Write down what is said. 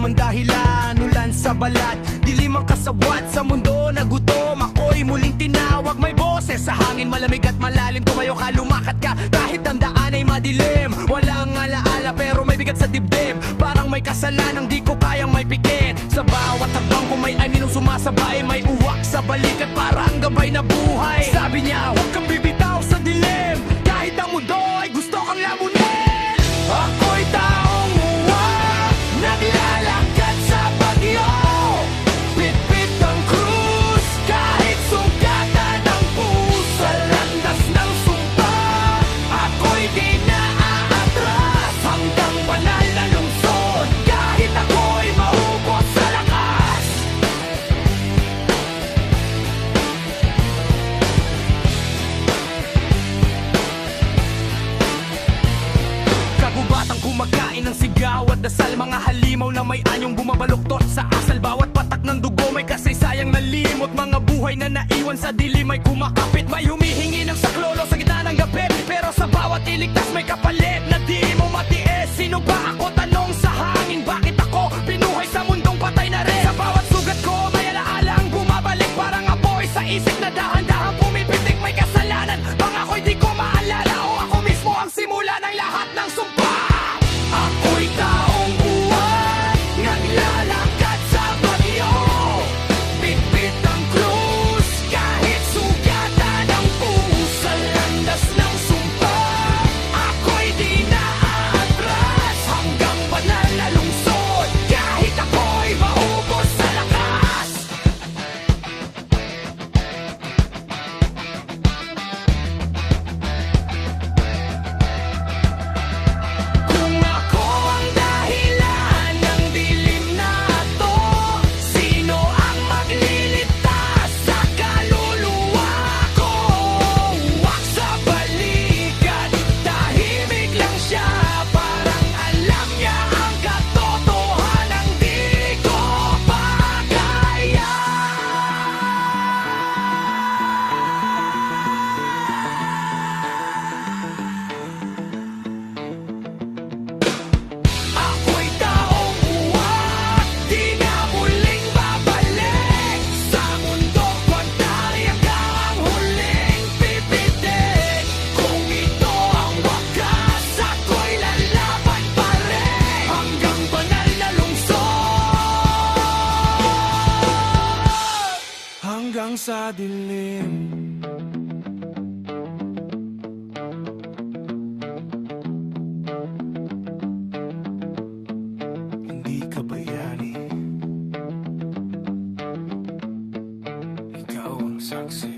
ang dahilan, ulan sa balat, dilim ang kasabwat sa mundo na gutom. Ako'y muling tinawag, may boses sa hangin, malamig at malalim. Tumayo ka, lumakad ka, kahit ang daan ay madilim. Walang alaala pero may bigat sa dibdib, parang may kasalanang di ko kayang may pikit. Sa bawat hakbang ko may aninong sumasabay, may uwak sa balikat parang gabay na buhay. Sabi niya, huwag kang bibitaw sa dilim, kahit ang mundo ay gusto kang lamunin. Ako'y taong uwak, naglalakad sa bagyo, bitbit ang krus, kahit sugatan ang pusa, landas ng sumpa. Ako'y di naaatras, hanggang banal na lungsod, kahit ako'y maubos sa lakas. Kagubatang kumakain ng sigaw at dasal, mga halimaw na may anyong bumabaluktot sa asal. Bawat patak ng dugo may kasaysayang nalimot, mga buhay na naiwan sa dilim ay kumakapit. May humihingi ng saklolo sa gitna ng gabi, pero sa bawat iligtas may kapalit na di mo matiis. Sino ba ako? Tanong sa hangin, bakit ako pinuhay sa mundong patay na rin? Sa bawat sugat ko may alaala ang bumabalik, parang apoy sa isip na dahan-dahan pumipitik. May kasalanan, pangako'y di ko maalala, o ako mismo ang simula ng lahat ng sumpa. Ako'y taong buwan, naglalakad sa bagyo, bitbit ang krus, kahit sugatan ang pusa, landas ng sumpa. Ako'y di naaatras, hanggang banal na lungsod, kahit ako'y maubos sa lakas. Kung ako ang dahilan ng dilim na to, sino ang magliligtas sa kaluluwa ko? Uwak sa balikat, tahimik lang siya, parang alam niya ang katotohanan di ko pagaya. Ako'y taong uwak, di na muling babalik sa mundo pantay, hanggang ang huling pipitik. Kung ito ang wakas, ako'y lalaban pa rin, hanggang banal na lungsod, hanggang sa dilim. Hindi ka bayani, ikaw ang saksi.